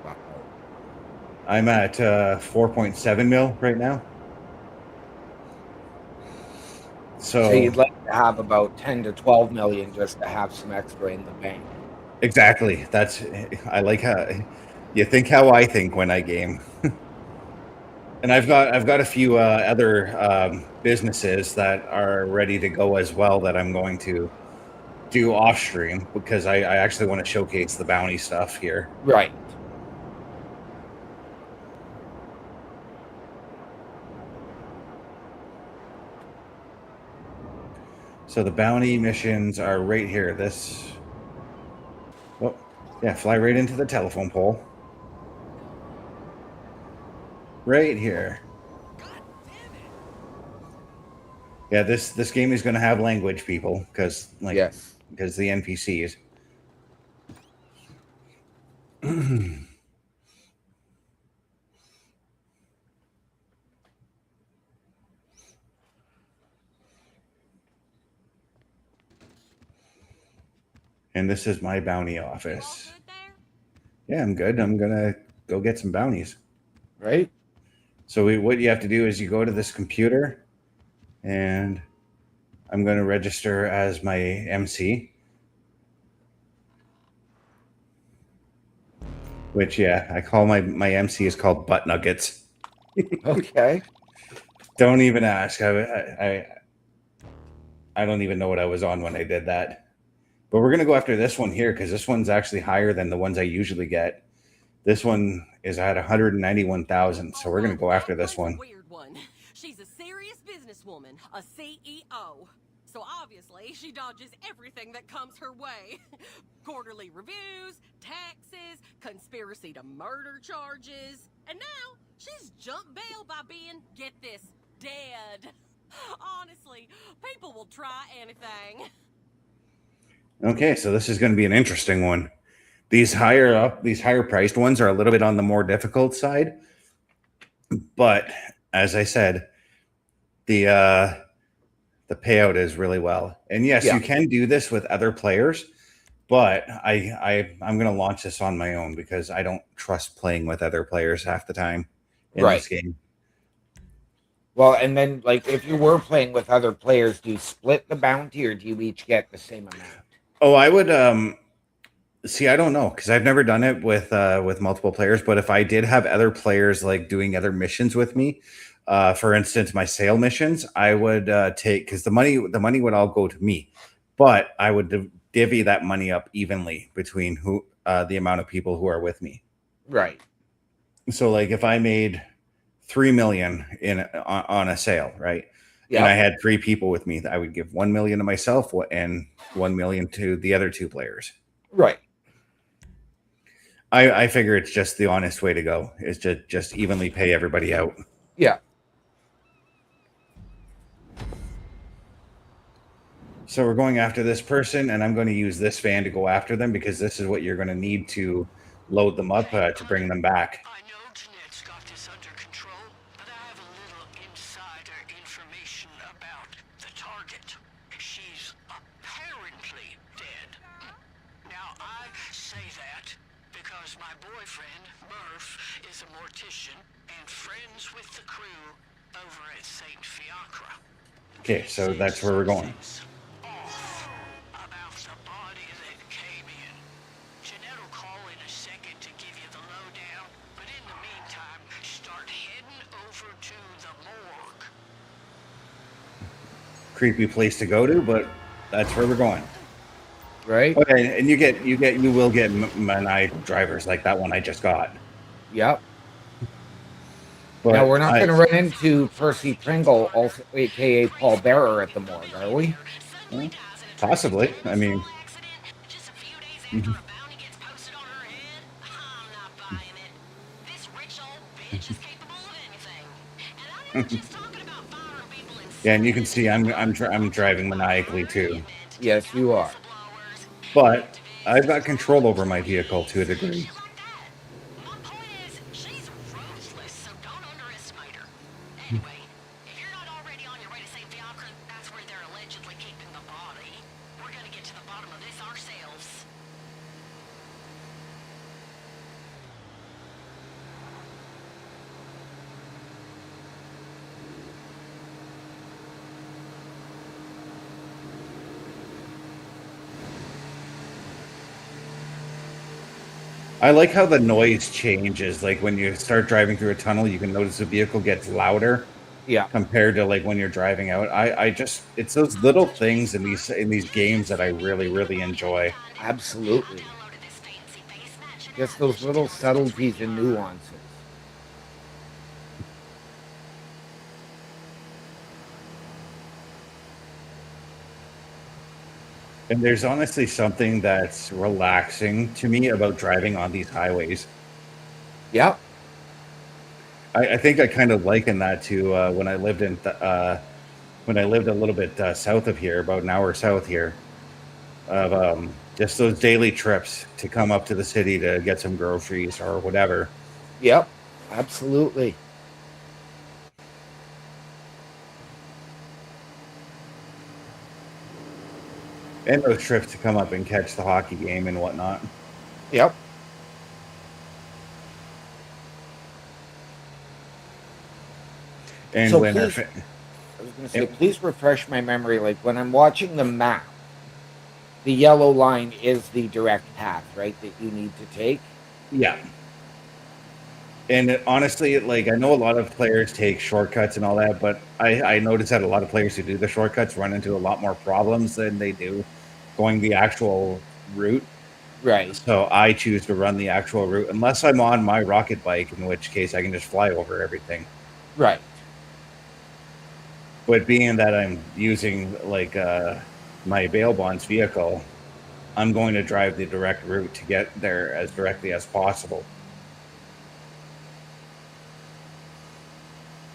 Wow. I'm at 4.7 mil right now. So you'd like to have about 10 to 12 million just to have some extra in the bank. Exactly. I like how you think how I think when I game. And I've got a few other businesses that are ready to go as well that I'm going to do off stream because I actually want to showcase the bounty stuff here. Right. So the bounty missions are right here. Fly right into the telephone pole. Right here. Yeah, this game is going to have language, people, because the NPCs. And this is my bounty office. Yeah, I'm good. I'm gonna go get some bounties. Right. So what you have to do is you go to this computer, and I'm going to register as my MC. Which, I call my MC is called Butt Nuggets. Okay. Don't even ask. I don't even know what I was on when I did that. But we're going to go after this one here because this one's actually higher than the ones I usually get. This one is at 191,000, so we're going to go after this one. Weird one. She's a serious businesswoman, a CEO. So obviously, she dodges everything that comes her way. Quarterly reviews, taxes, conspiracy to murder charges. And now, she's jumped bail by being, get this, dead. Honestly, people will try anything. Okay, so this is going to be an interesting one. These higher priced ones are a little bit on the more difficult side. But as I said, the payout is really well. And yes, you can do this with other players, but I'm going to launch this on my own because I don't trust playing with other players half the time in this game. Well, and then if you were playing with other players, do you split the bounty or do you each get the same amount? Oh, I would see, I don't know because I've never done it with multiple players, but if I did have other players doing other missions with me, for instance, my sale missions, I would take because the money would all go to me, but I would divvy that money up evenly between the amount of people who are with me. Right. So if I made 3 million on a sale, right? Yeah. And I had 3 people with me, I would give 1 million to myself and 1 million to the other 2 players. Right. I figure it's just the honest way to go is to just evenly pay everybody out. Yeah. So we're going after this person, and I'm going to use this van to go after them because this is what you're going to need to load them up to bring them back. I know Jeanette's got this under control, but I have a little insider information about the target. She's apparently dead. Now, I say that because my boyfriend, Murph, is a mortician and friends with the crew over at St. Fiacre. Okay, so that's where we're going. About the body that came in. Jeanette will call in a second to give you the lowdown, but in the meantime, start heading over to the morgue. Creepy place to go to, but that's where we're going. Right. Okay, and you will get maniac drivers like that one I just got. Yep. But now we're not going to run into Percy Pringle, also aka Paul Bearer, at the morgue, are we? Well, possibly. I mean, Just a few days after a bounty gets posted on her head, I'm not buying it. This rich old bitch is capable of anything. And I'm not just talking about firing people in yeah, and you can see I'm driving maniacally too. Yes, you are. But I've got control over my vehicle to a degree. My point is, she's ruthless, so Anyway, if you're not already on your way to St. Fiacre, that's where they're allegedly keeping the body. We're gonna get to the bottom of this ourselves. I like how the noise changes. Like when you start driving through a tunnel, you can notice the vehicle gets louder Yeah, compared to like when you're driving out. I just it's those little things in these games that I really, really enjoy. absolutely. Downloaded this fancy face match and Just those little subtleties and nuances. And there's honestly something that's relaxing to me about driving on these highways. Yep. I think I kind of liken that to when I lived when I lived a little bit south of here, about an hour south here, of just those daily trips to come up to the city to get some groceries or whatever. Yep. Absolutely. And those trips to come up and catch the hockey game and whatnot. Yep. And So when our please- fa- I was going to say, Yep. please refresh my memory. Like when I'm watching the map, the yellow line is the direct path, right? That you need to take. Yeah. And honestly, like I know a lot of players take shortcuts and all that, but I notice that a lot of players who do the shortcuts run into a lot more problems than they do going the actual route. Right. So I choose to run the actual route unless I'm on my rocket bike, in which case I can just fly over everything. Right. But being that I'm using like my bail bonds vehicle, I'm going to drive the direct route to get there as directly as possible.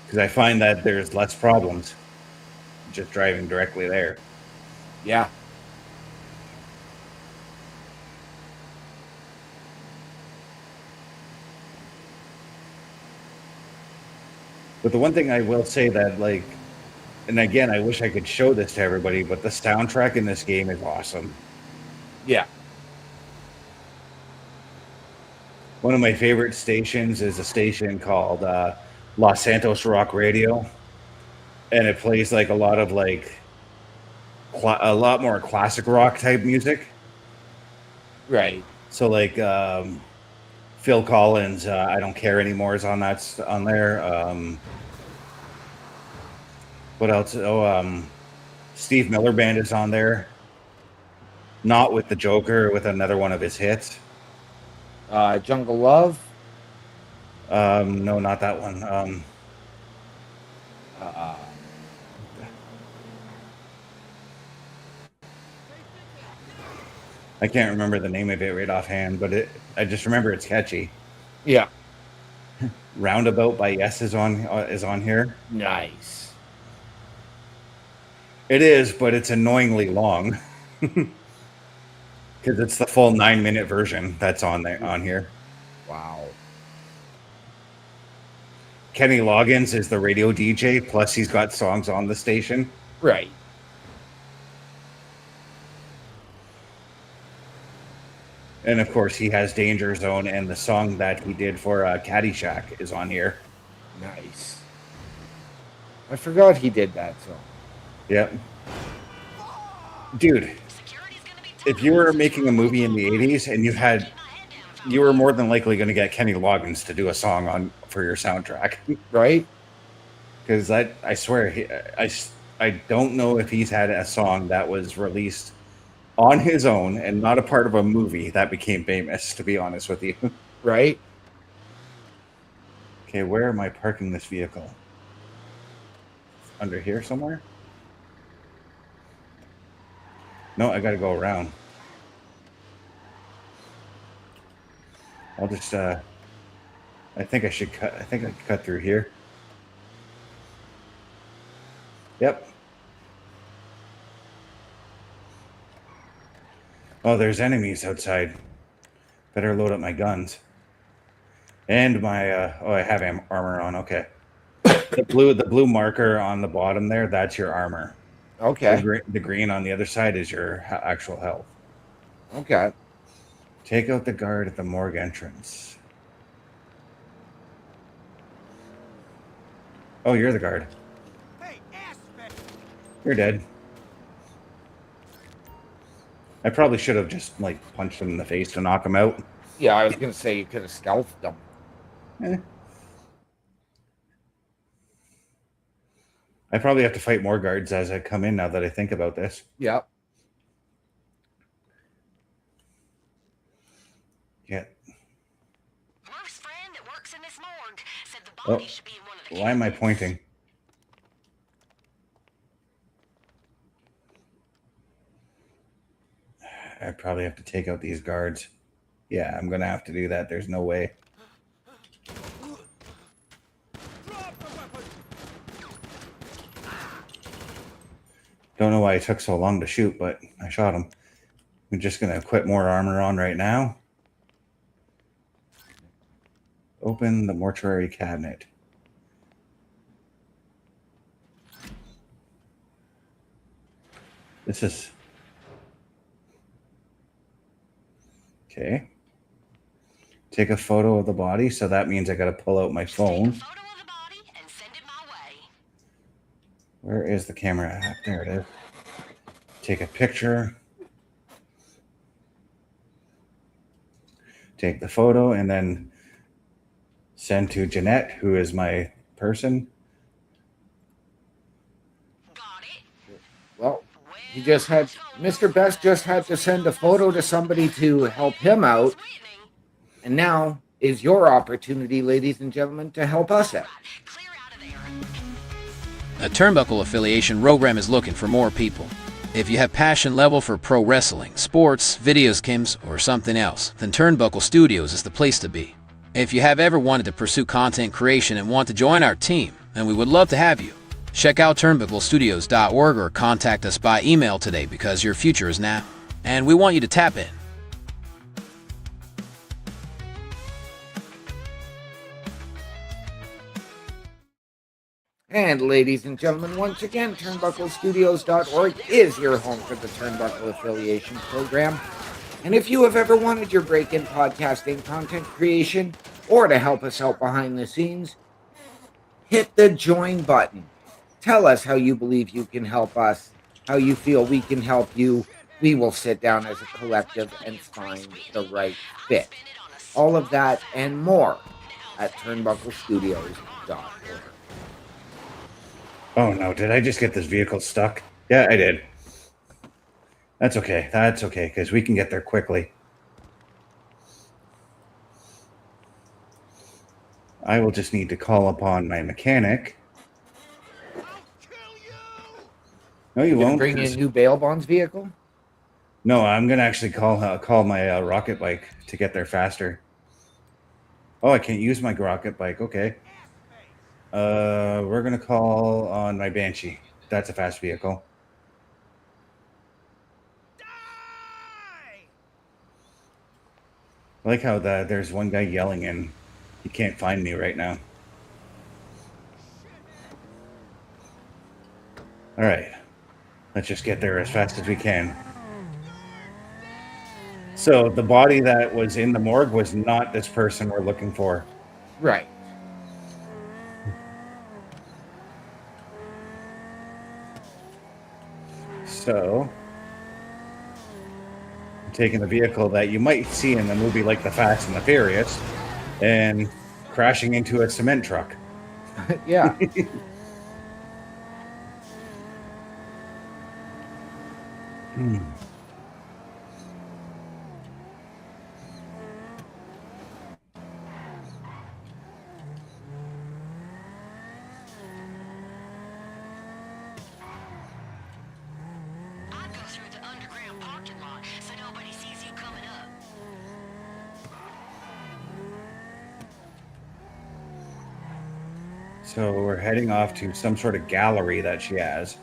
Because I find that there's less problems just driving directly there. Yeah. But the one thing I will say that, like, and again, I wish I could show this to everybody, but the soundtrack in this game is awesome. Yeah. One of my favorite stations is a station called Los Santos Rock Radio, and it plays like a lot of like a lot more classic rock type music. Right. So like Phil Collins, I Don't Care Anymore is on there. What else? Oh, Steve Miller Band is on there. Not with the Joker, with another one of his hits. Jungle Love. No, not that one. I can't remember the name of it right offhand, but I just remember it's catchy. Yeah. Roundabout by Yes is on here. Nice. It is, but it's annoyingly long because it's the full 9-minute version that's on here. Wow. Kenny Loggins is the radio DJ, plus he's got songs on the station. Right. And of course, he has Danger Zone, and the song that he did for Caddyshack is on here. Nice. I forgot he did that song. Yep. Dude, if you were making a movie in the 80s and you were more than likely going to get Kenny Loggins to do a song for your soundtrack. Right? Because I swear, I don't know if he's had a song that was released on his own and not a part of a movie that became famous, to be honest with you. Right? Okay, where am I parking this vehicle? Under here somewhere? No, I gotta go around. I'll just, I think I should cut, I think I can cut through here. Yep. Oh, there's enemies outside. Better load up my guns. And my, I have armor on, okay. The blue marker on the bottom there, that's your armor. Okay. The green on the other side is your actual health. Okay. Take out the guard at the morgue entrance. Oh, you're the guard. You're dead. I probably should have just like punched him in the face to knock him out. Yeah, I was gonna say you could have stealthed them. I probably have to fight more guards as I come in now that I think about this. Yep. Yeah. Murph's friend that works in this morgue said the body should be in one of the Why am I pointing? I probably have to take out these guards. Yeah, I'm gonna have to do that. There's no way. Don't know why it took so long to shoot, but I shot him. I'm just gonna put more armor on right now. Open the mortuary cabinet. This is okay. Take a photo of the body, so that means I gotta pull out my phone. Take a photo of the body and send it my way. Where is the camera at? There it is. Take a picture. Take the photo and then send to Jeanette, who is my person. Got it. Well, he just had Mr. Best just had to send a photo to somebody to help him out, and now is your opportunity, ladies and gentlemen, to help us out. Clear out of there. A Turnbuckle affiliation program is looking for more people. If you have passion level for pro wrestling, sports, video games, or something else, then Turnbuckle Studios is the place to be. If you have ever wanted to pursue content creation and want to join our team, then we would love to have you. Check out turnbucklestudios.org or contact us by email today because your future is now, and we want you to tap in. And ladies and gentlemen, once again, turnbucklestudios.org is your home for the Turnbuckle Affiliation Program. And if you have ever wanted your break in podcasting, content creation, or to help us out behind the scenes, hit the join button. Tell us how you believe you can help us, how you feel we can help you. We will sit down as a collective and find the right fit. All of that and more at turnbucklestudios.org. Oh no, did I just get this vehicle stuck? Yeah, I did. That's okay. That's okay, because we can get there quickly. I will just need to call upon my mechanic. No, you won't. Bring in new bail bonds vehicle? No, I'm gonna actually call my rocket bike to get there faster. Oh, I can't use my rocket bike. Okay. We're gonna call on my Banshee. That's a fast vehicle. I like how there's one guy yelling and he can't find me right now. All right, let's just get there as fast as we can. So the body that was in the morgue was not this person we're looking for. Right. So, I'm taking the vehicle that you might see in the movie like The Fast and the Furious and crashing into a cement truck. Yeah. I'd go through the underground parking lot so nobody sees you coming up. So we're heading off to some sort of gallery that she has.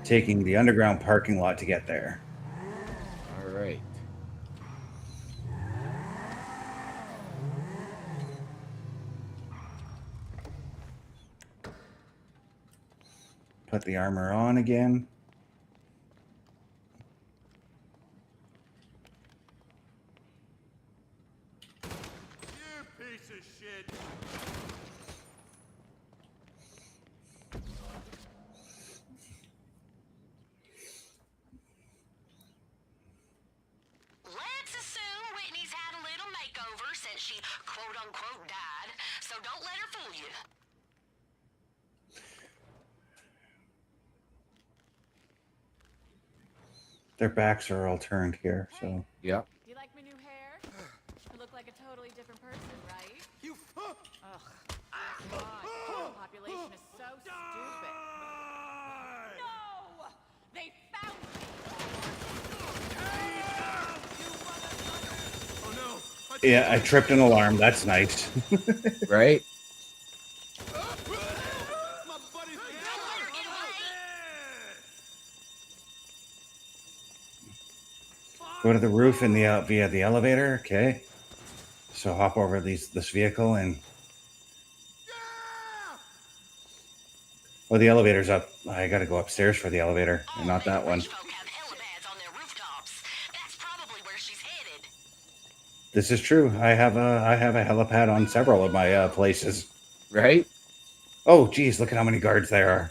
Taking the underground parking lot to get there. All right. put the armor on again. You piece of shit. Let's assume Whitney's had a little makeover since she quote-unquote died, so don't let her fool you. Their backs are all turned here, so. Yep. Do you like my new hair? I look like a totally different person, right? You Ugh. God, the population is so stupid. No! They found me! Oh no. Yeah, I tripped an alarm. That's nice. Right? My buddy's Don't let her get away. Go to the roof in the via the elevator. Okay. So hop over this vehicle and. Oh, the elevator's up. I got to go upstairs for the elevator, and not that one. Rich folk have helipads on their rooftops. That's probably where she's headed. This is true. I have a helipad on several of my places. Right? Oh, geez, look at how many guards there are.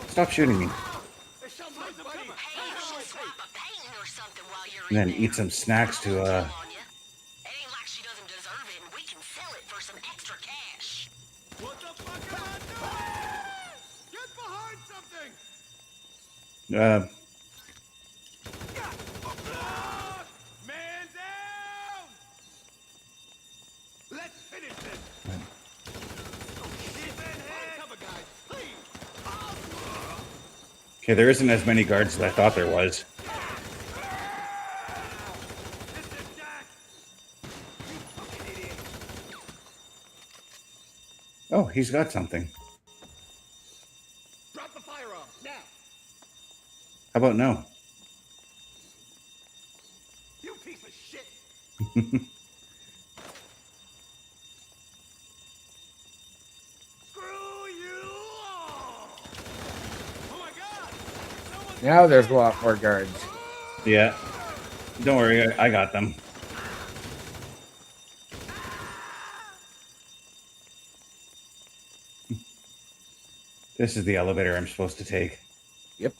Stop shooting me. Hey, you should swap a painting or something while you're And then in there. eat some snacks to It ain't like she doesn't deserve it, and we can sell it for some extra cash. What the fuck am I doing? Get behind something. Man down. Let's finish this. Cover, guys, please. Okay, there isn't as many guards as I thought there was. This is Jack. You fucking idiot. Oh, he's got something. Drop the firearm now. How about no? You piece of shit. Screw you all. Oh my god. Someone's Now there's a lot more guards. Yeah. Don't worry, I got them. This is the elevator I'm supposed to take. Yep.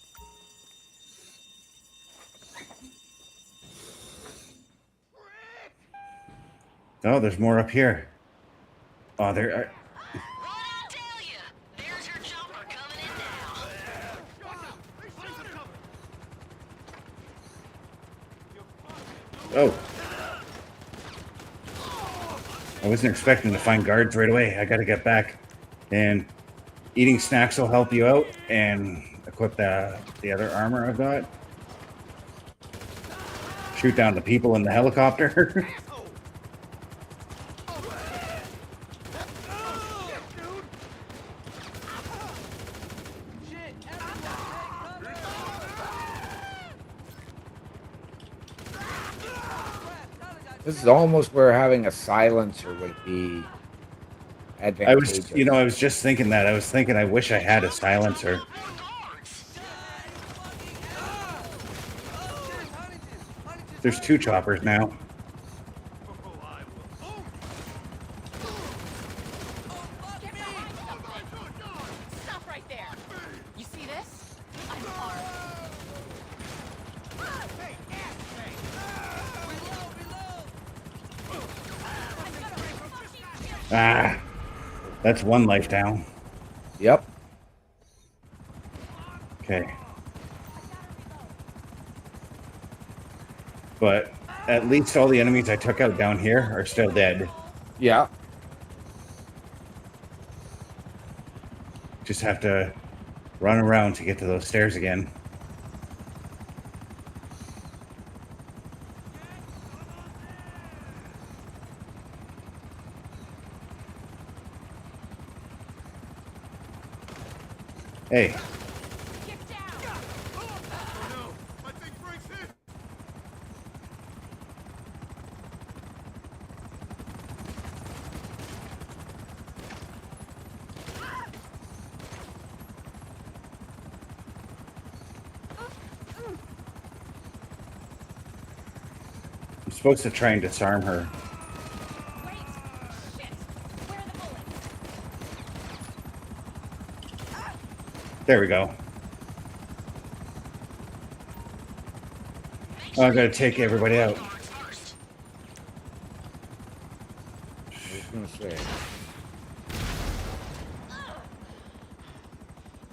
Oh, there's more up here. Oh, there are. What I tell you? There's your chopper coming in now. Watch out. They shoot us cover. Oh. I wasn't expecting to find guards right away. I got to get back. And eating snacks will help you out and equip the other armor I've got. Shoot down the people in the helicopter. This is almost where having a silencer would be advantageous. I was just thinking that. I was thinking I wish I had a silencer. There's 2 choppers now. Stop right there. You see this? I'm armed. Ah, that's 1 life down. Yep. Okay. But at least all the enemies I took out down here are still dead. Yeah. Just have to run around to get to those stairs again. Hey, Get down. Oh no. I think Frank's hit. supposed to try and disarm her. Wait! Shit! Where are the bullets? There we go. Oh, I gotta take everybody out. I was gonna say.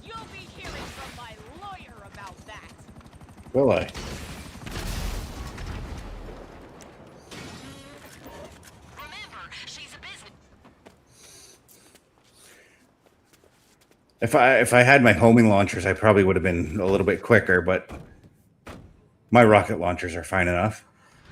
You'll be hearing from my lawyer about that. Will I? Remember, she's a business. If I had my homing launchers, I probably would have been a little bit quicker, but my rocket launchers are fine enough.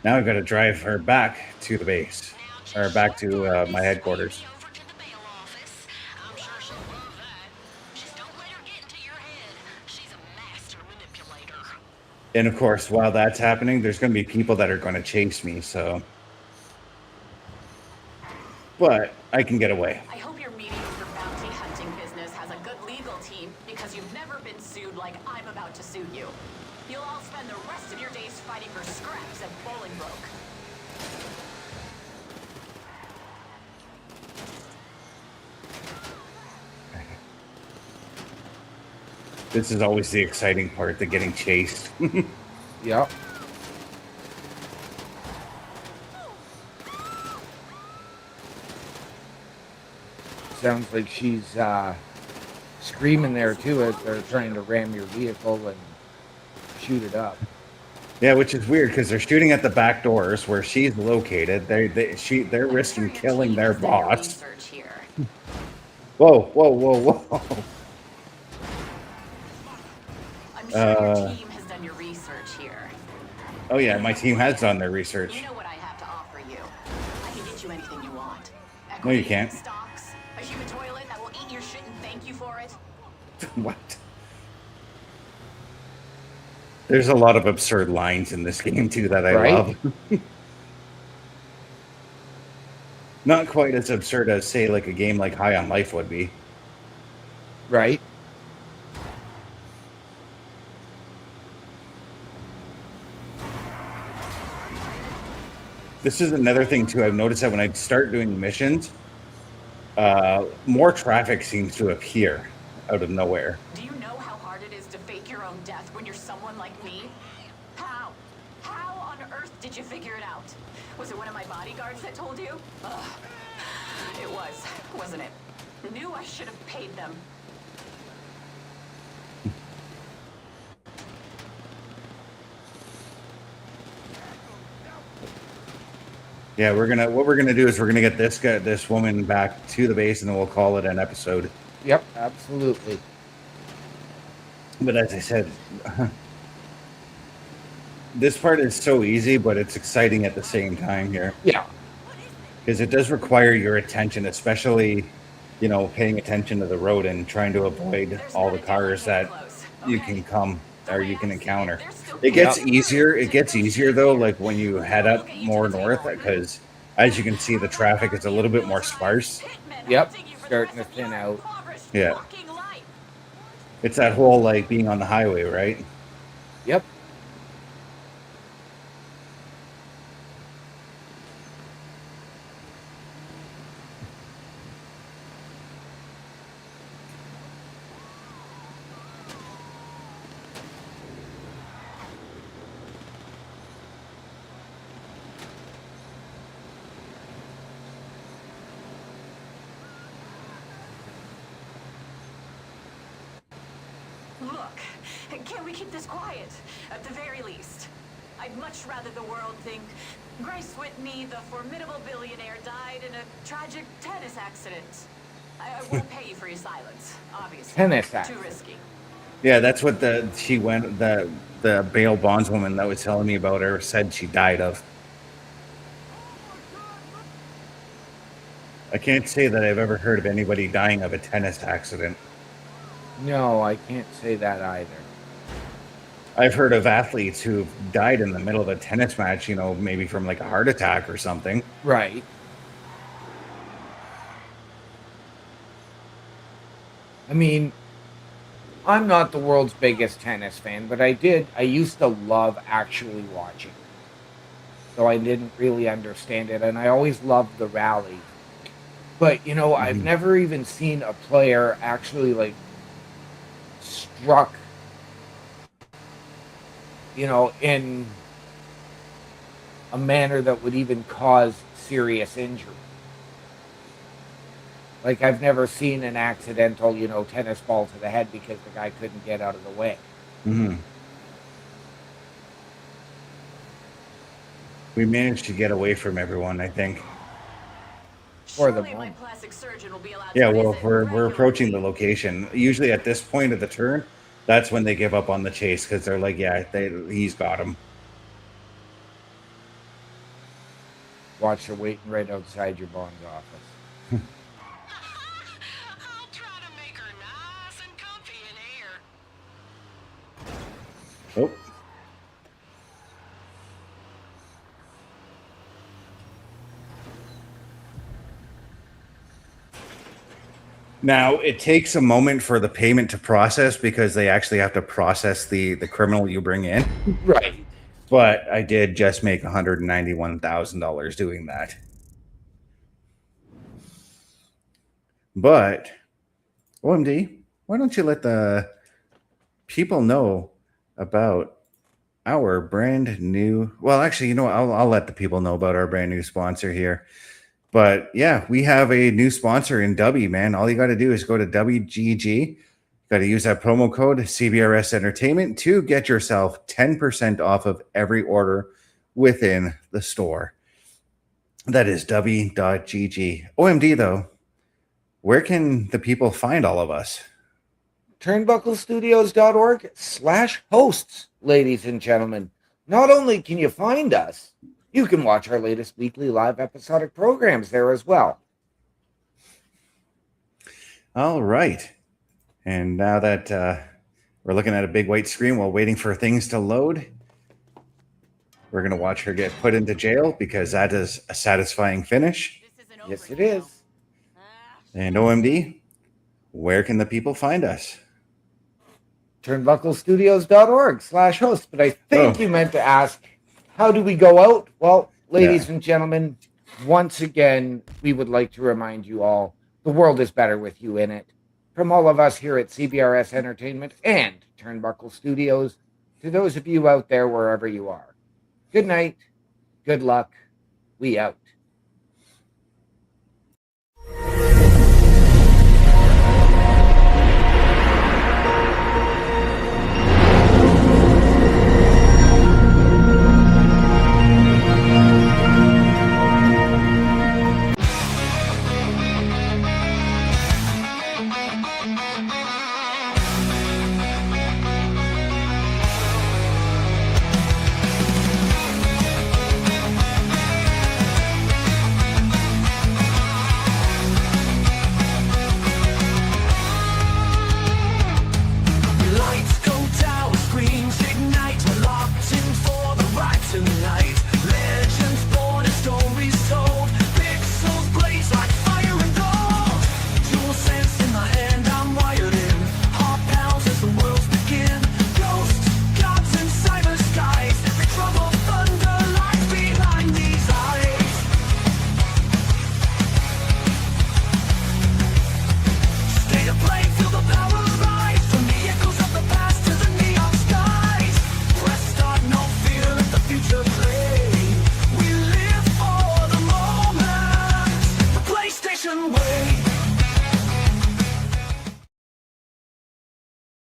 Now I've got to drive her back to the base, or back to my headquarters. Over to the bail office. I'm sure she'll love that. Just don't let her get into your head. She's a master manipulator. And of course, while that's happening, there's going to be people that are going to chase me, so. But I can get away. I hope your meeting with your bounty hunting business has a good legal team, because you've never been sued like I'm about to sue you. You'll all spend the rest of your days fighting for scraps at Bolingbroke. This is always the exciting part, the getting chased. Yep. Sounds like she's screaming there too as they're trying to ram your vehicle and shoot it up. Yeah, which is weird because they're shooting at the back doors where she's located. They're risking killing their boss. Whoa, whoa, whoa, whoa. I'm sure your team has done your research here. Oh yeah, my team has done their research. You know what I have to offer you. I can get you anything you want. No, you can't. Stocks, a human toilet that will eat your shit and thank you for it. What? There's a lot of absurd lines in this game too that I love. Not quite as absurd as, say, like a game like High on Life would be. Right. This is another thing too. I've noticed that when I start doing missions, more traffic seems to appear out of nowhere. Do you know how hard it is to fake your own death when you're someone like me? How? How on earth did you figure it out? Was it one of my bodyguards that told you? Ugh. It was, wasn't it? Knew I should have paid them. Yeah, what we're gonna do is we're gonna get this woman back to the base, and then we'll call it an episode. Yep, absolutely. But as I said, this part is so easy, but it's exciting at the same time here. Yeah. Because it does require your attention, especially, paying attention to the road and trying to avoid all the cars that you can come or you can encounter. It gets easier. It gets easier though, like when you head up more north, because as you can see, the traffic is a little bit more sparse. Yep, starting to thin out. Yeah. It's that whole like being on the highway, right? Yep. Look, can't we keep this quiet? At the very least. I'd much rather the world think Grace Whitney, the formidable billionaire, died in a tragic tennis accident. I won't pay you for your silence, obviously. Tennis Too accident. risky. Yeah, that's what the bail bondswoman that was telling me about her said she died of. I can't say that I've ever heard of anybody dying of a tennis accident. No, I can't say that either. I've heard of athletes who've died in the middle of a tennis match, maybe from like a heart attack or something. Right. I mean, I'm not the world's biggest tennis fan, but I used to love actually watching. so I didn't really understand it, and I always loved the rally. But, you know, I've never even seen a player actually, like, struck, you know, in a manner that would even cause serious injury. Like, I've never seen an accidental, you know, tennis ball to the head because the guy couldn't get out of the way. We managed to get away from everyone, I think. For the Surely my moment. plastic surgeon will be allowed Yeah, to well, visit we're approaching the regularly. location. Usually at this point of the turn, that's when they give up on the chase because they're like, yeah, he's got him. Watch her waiting right outside your bond's office. I'll try to make her nice and comfy in here. Oh. Now, it takes a moment for the payment to process because they actually have to process the criminal you bring in. Right. But I did just make $191,000 doing that. But, OMD, why don't you let the people know about our brand new... Well, actually, you know what? I'll let the people know about our brand new sponsor here. But yeah, we have a new sponsor in W, man. All you got to do is go to WGG. Got to use that promo code CBRS Entertainment to get yourself 10% off of every order within the store. That is W.GG. OMD, though, where can the people find all of us? Turnbucklestudios.org/hosts, ladies and gentlemen. Not only can you find us, you can watch our latest weekly live episodic programs there as well. All right. And now that we're looking at a big white screen while waiting for things to load, we're going to watch her get put into jail because that is a satisfying finish. Yes, it is. And OMD, where can the people find us? Turnbucklestudios.org/hosts. But I think you meant to ask, how do we go out? Well, ladies and gentlemen, once again, we would like to remind you all, the world is better with you in it. From all of us here at CBRS Entertainment and Turnbuckle Studios, to those of you out there wherever you are. Good night, good luck, we out.